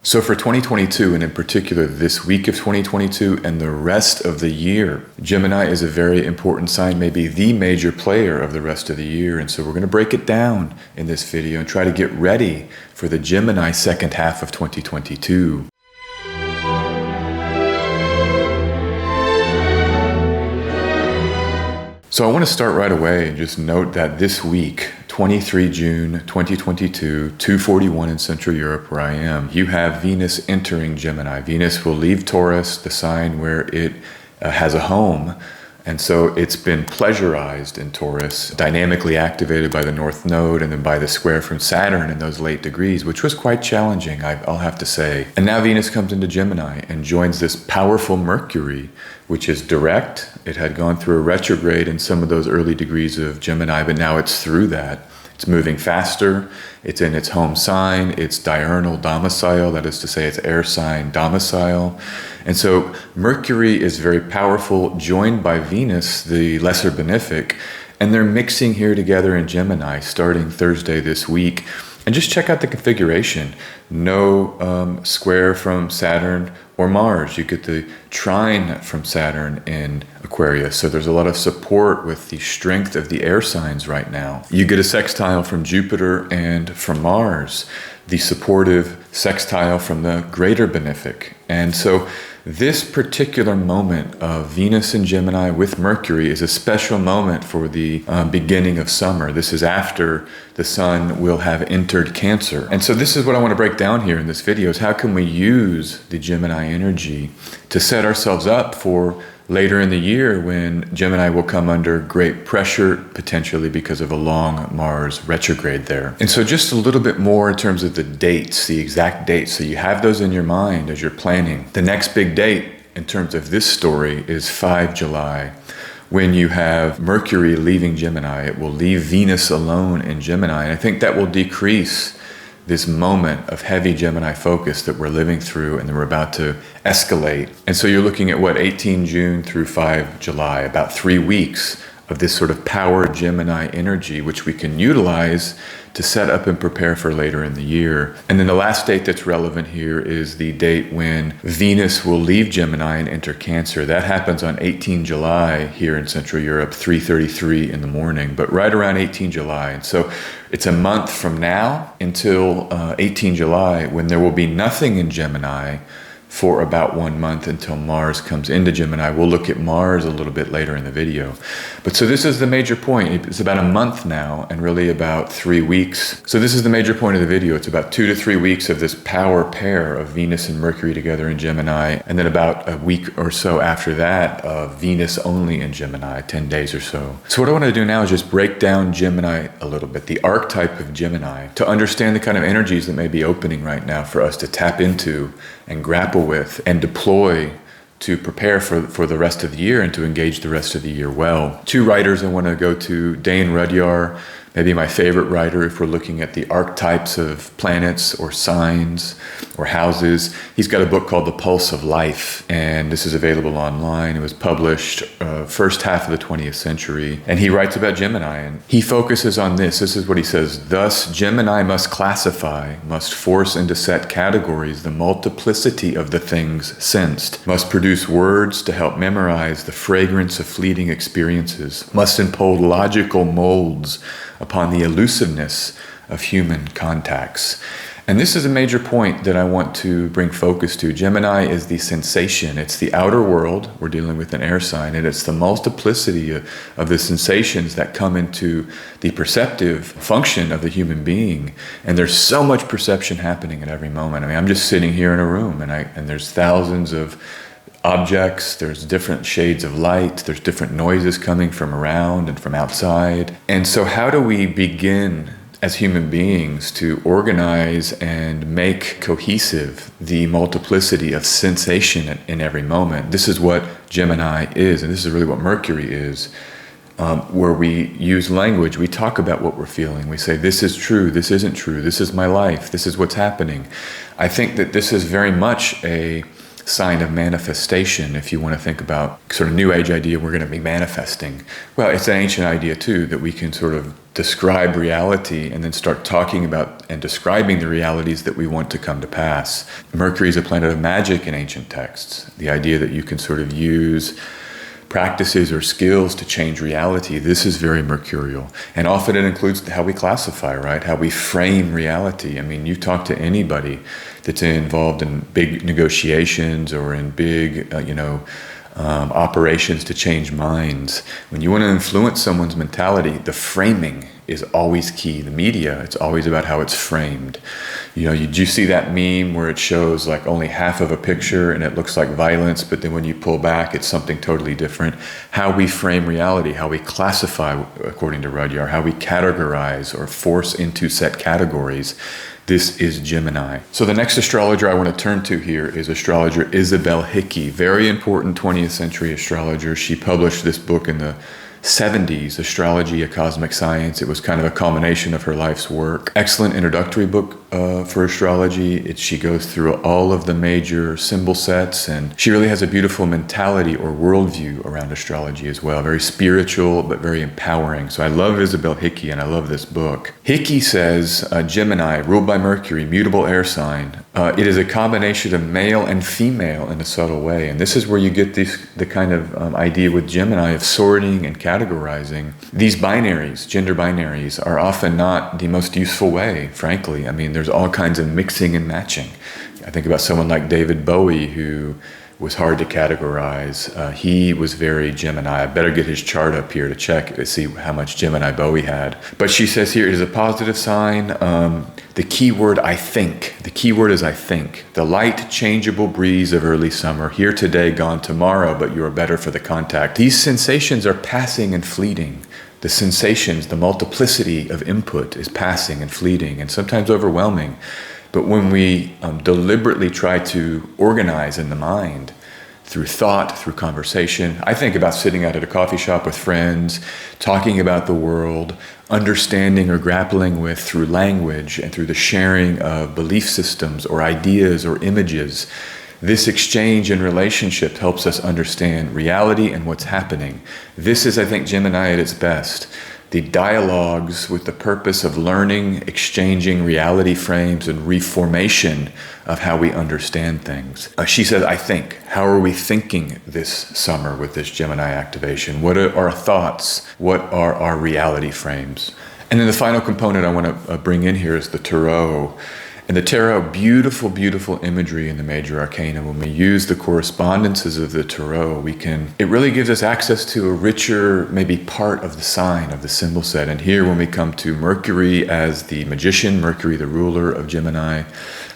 So for 2022, and in particular this week of 2022 and the rest of the year, Gemini is a very important sign, maybe the major player of the rest of the year. And so we're going to break it down in this video and try to get ready for the Gemini second half of 2022. So I want to start right away and just note that this week, 23 June 2022, 2:41 in Central Europe where I am, you have Venus entering Gemini. Venus will leave Taurus, the sign where it has a home. And so it's been pleasurized in Taurus, dynamically activated by the North Node and then by the square from Saturn in those late degrees, which was quite challenging, I'll have to say. And now Venus comes into Gemini and joins this powerful Mercury, which is direct. It had gone through a retrograde in some of those early degrees of Gemini, but now it's through that. It's moving faster, it's in its home sign, its diurnal domicile, that is to say its air sign domicile. And so Mercury is very powerful, joined by Venus, the lesser benefic, and they're mixing here together in Gemini starting Thursday this week. And just check out the configuration. No square from Saturn or Mars. You get the trine from Saturn in Aquarius. So there's a lot of support with the strength of the air signs right now. You get a sextile from Jupiter and from Mars, the supportive sextile from the greater benefic. And so this particular moment of Venus in Gemini with Mercury is a special moment for the beginning of summer. This is after the sun will have entered Cancer. And so this is what I want to break down here in this video, is how can we use the Gemini energy to set ourselves up for later in the year when Gemini will come under great pressure, potentially because of a long Mars retrograde there. And so just a little bit more in terms of the dates, the exact dates, so you have those in your mind as you're planning. The next big date in terms of this story is 5 July, when you have Mercury leaving Gemini. It will leave Venus alone in Gemini, and I think that will decrease this moment of heavy Gemini focus that we're living through and that we're about to escalate. And so you're looking at 18 June through 5 July, about 3 weeks of this sort of power Gemini energy, which we can utilize to set up and prepare for later in the year. And then the last date that's relevant here is the date when Venus will leave Gemini and enter Cancer. That happens on 18 July here in Central Europe, 3:33 in the morning, but right around 18 July. And so it's a month from now until 18 July when there will be nothing in Gemini for about 1 month until Mars comes into Gemini. We'll look at Mars a little bit later in the video. But so this is the major point. It's about a month now and really about 3 weeks. So this is the major point of the video. It's about 2 to 3 weeks of this power pair of Venus and Mercury together in Gemini. And then about a week or so after that of Venus only in Gemini, 10 days or so. So what I want to do now is just break down Gemini a little bit, the archetype of Gemini, to understand the kind of energies that may be opening right now for us to tap into and grapple with and deploy to prepare for the rest of the year and to engage the rest of the year well. 2 writers I want to go to, Dane Rudyard, maybe my favorite writer if we're looking at the archetypes of planets or signs or houses. He's got a book called The Pulse of Life, and this is available online. It was published first half of the 20th century, and he writes about Gemini, and he focuses on this. This is what he says: thus, Gemini must classify, must force into set categories the multiplicity of the things sensed, must produce words to help memorize the fragrance of fleeting experiences, must impose logical molds upon the elusiveness of human contacts. And this is a major point that I want to bring focus to. Gemini is the sensation. It's the outer world. We're dealing with an air sign, and it's the multiplicity of the sensations that come into the perceptive function of the human being. And there's so much perception happening at every moment. I mean, I'm just sitting here in a room, and there's thousands of objects, there's different shades of light, there's different noises coming from around and from outside. And so how do we begin as human beings to organize and make cohesive the multiplicity of sensation in every moment? This is what Gemini is, and this is really what Mercury is. Where we use language, we talk about what we're feeling. We say, this is true, this isn't true, this is my life, this is what's happening. I think that this is very much a sign of manifestation. If you want to think about sort of New Age idea, we're going to be manifesting. Well, it's an ancient idea too, that we can sort of describe reality and then start talking about and describing the realities that we want to come to pass. Mercury is a planet of magic in ancient texts. The idea that you can sort of use practices or skills to change reality. This is very mercurial. And often it includes how we classify, right? How we frame reality. I mean, you talk to anybody that's involved in big negotiations or in big, operations to change minds. When you want to influence someone's mentality, the framing is always key. The media, it's always about how it's framed. You see that meme where it shows like only half of a picture and it looks like violence, but then when you pull back, it's something totally different. How we frame reality, how we classify, according to Rudyard, how we categorize or force into set categories. This is Gemini. So the next astrologer I want to turn to here is astrologer Isabel Hickey, very important 20th century astrologer. She published this book in the 70s, Astrology, A Cosmic Science. It was kind of a culmination of her life's work. Excellent introductory book for astrology. She goes through all of the major symbol sets, and she really has a beautiful mentality or worldview around astrology as well. Very spiritual, but very empowering. So I love Isabel Hickey, and I love this book. Hickey says, Gemini, ruled by Mercury, mutable air sign. It is a combination of male and female in a subtle way. And this is where you get the kind of idea with Gemini of sorting and categorizing. These binaries, gender binaries, are often not the most useful way, frankly. I mean, there's all kinds of mixing and matching. I think about someone like David Bowie, who was hard to categorize. He was very Gemini. I better get his chart up here to check to see how much Gemini Bowie had. But she says here, it is a positive sign. The key word, I think. The key word is I think. The light, changeable breeze of early summer, here today, gone tomorrow, but you are better for the contact. These sensations are passing and fleeting. The sensations, the multiplicity of input is passing and fleeting and sometimes overwhelming. But when we deliberately try to organize in the mind through thought, through conversation, I think about sitting out at a coffee shop with friends, talking about the world, understanding or grappling with through language and through the sharing of belief systems or ideas or images. This exchange in relationship helps us understand reality and what's happening. This is, I think, Gemini at its best. The dialogues with the purpose of learning, exchanging reality frames, and reformation of how we understand things. She says, I think. How are we thinking this summer with this Gemini activation? What are our thoughts? What are our reality frames? And then the final component I want to bring in here is the tarot. And the tarot, beautiful, beautiful imagery in the major arcana. When we use the correspondences of the tarot, it really gives us access to a richer, maybe part of the sign of the symbol set. And here when we come to Mercury as the magician, Mercury the ruler of Gemini,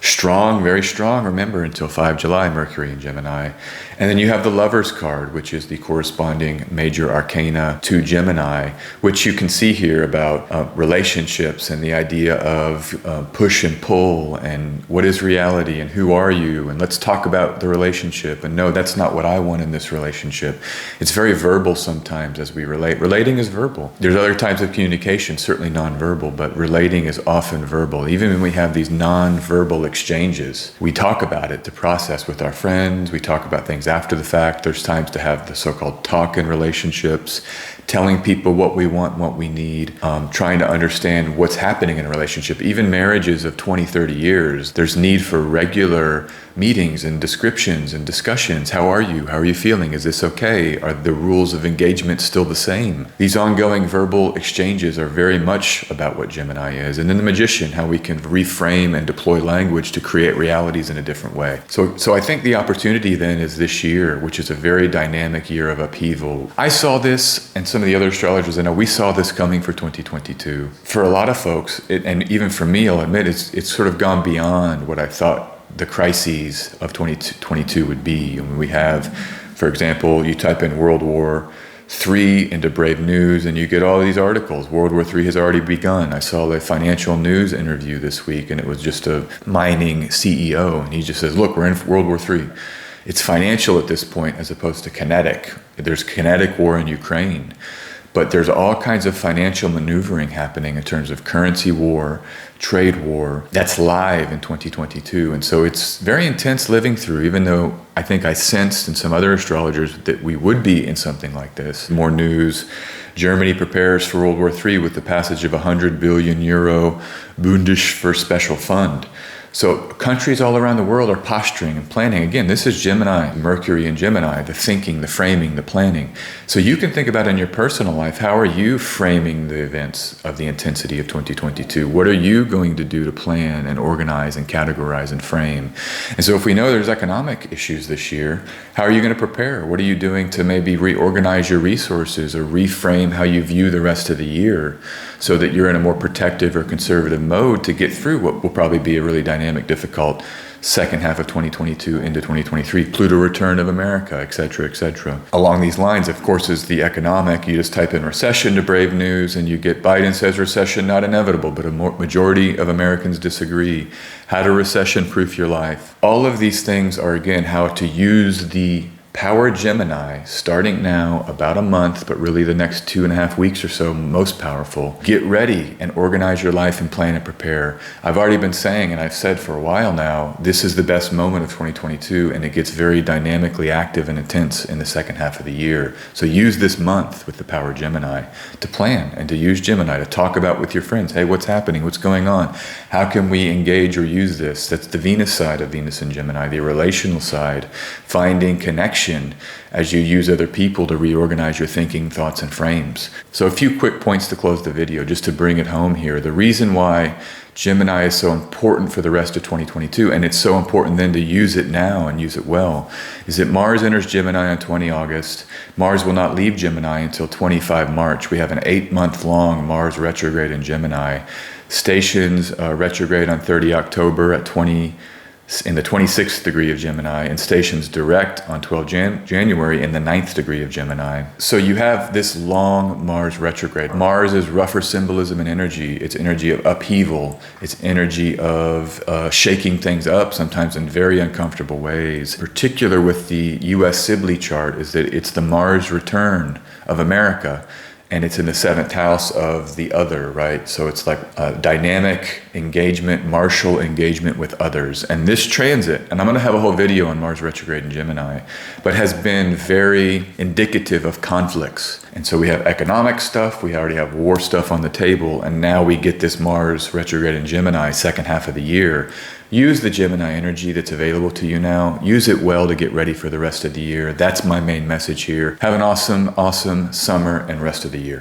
strong, very strong, remember, until 5 July, Mercury in Gemini. And then you have the Lover's card, which is the corresponding major arcana to Gemini, which you can see here about relationships and the idea of push and pull and what is reality and who are you, and let's talk about the relationship, and no, that's not what I want in this relationship. It's very verbal sometimes as we relate. Relating is verbal. There's other types of communication, certainly nonverbal, but relating is often verbal. Even when we have these non-verbal exchanges, we talk about it to process with our friends, we talk about things after the fact. There's times to have the so-called talk in relationships, telling people what we want, what we need, trying to understand what's happening in a relationship. Even marriages of 20, 30 years, there's need for regular meetings and descriptions and discussions. How are you? How are you feeling? Is this okay? Are the rules of engagement still the same? These ongoing verbal exchanges are very much about what Gemini is. And then the magician, how we can reframe and deploy language to create realities in a different way. So I think the opportunity then is this year, which is a very dynamic year of upheaval. I saw this, and some of the other astrologers I know, we saw this coming for 2022. For a lot of folks, and even for me, I'll admit, it's sort of gone beyond what I thought the crises of 2022 would be. I mean, we have, for example, you type in World War III into Brave News and you get all these articles. World War III has already begun. I saw the Financial News interview this week, and it was just a mining CEO, and he just says, look, we're in World War III. It's financial at this point as opposed to kinetic. There's kinetic war in Ukraine. But there's all kinds of financial maneuvering happening in terms of currency war, trade war, that's live in 2022. And so it's very intense living through, even though I think I sensed in some other astrologers that we would be in something like this. More news. Germany prepares for World War III with the passage of €100 billion Bundes for special fund. So countries all around the world are posturing and planning. Again, this is Gemini, Mercury in Gemini, the thinking, the framing, the planning. So you can think about in your personal life, how are you framing the events of the intensity of 2022? What are you going to do to plan and organize and categorize and frame? And so if we know there's economic issues this year, how are you going to prepare? What are you doing to maybe reorganize your resources or reframe how you view the rest of the year so that you're in a more protective or conservative mode to get through what will probably be a really dynamic, difficult second half of 2022 into 2023, Pluto return of America, et cetera, et cetera. Along these lines, of course, is the economic. You just type in recession to Brave News and you get Biden says recession not inevitable, but a majority of Americans disagree. How to recession-proof your life. All of these things are, again, how to use the power Gemini, starting now, about a month, but really the next 2.5 weeks or so, most powerful. Get ready and organize your life and plan and prepare. I've already been saying, and I've said for a while now, this is the best moment of 2022, and it gets very dynamically active and intense in the second half of the year. So use this month with the power Gemini to plan and to use Gemini to talk about with your friends. Hey, what's happening? What's going on? How can we engage or use this? That's the Venus side of Venus and Gemini, the relational side, finding connection as you use other people to reorganize your thinking, thoughts, and frames. So a few quick points to close the video, just to bring it home here. The reason why Gemini is so important for the rest of 2022, and it's so important then to use it now and use it well, is that Mars enters Gemini on 20 August. Mars will not leave Gemini until 25 March. We have an 8-month-long Mars retrograde in Gemini. Stations retrograde on 30 October at in the 26th degree of Gemini, and stations direct on 12 January in the 9th degree of Gemini. So you have this long Mars retrograde. Mars is rougher symbolism and energy. It's energy of upheaval. It's energy of shaking things up, sometimes in very uncomfortable ways. Particular with the US Sibley chart is that it's the Mars return of America. And it's in the 7th house of the other, right? So it's like a dynamic engagement, martial engagement with others. And this transit, and I'm going to have a whole video on Mars retrograde in Gemini, but has been very indicative of conflicts. And so we have economic stuff, we already have war stuff on the table, and now we get this Mars retrograde in Gemini second half of the year. Use the Gemini energy that's available to you now. Use it well to get ready for the rest of the year. That's my main message here. Have an awesome, awesome summer and rest of the year.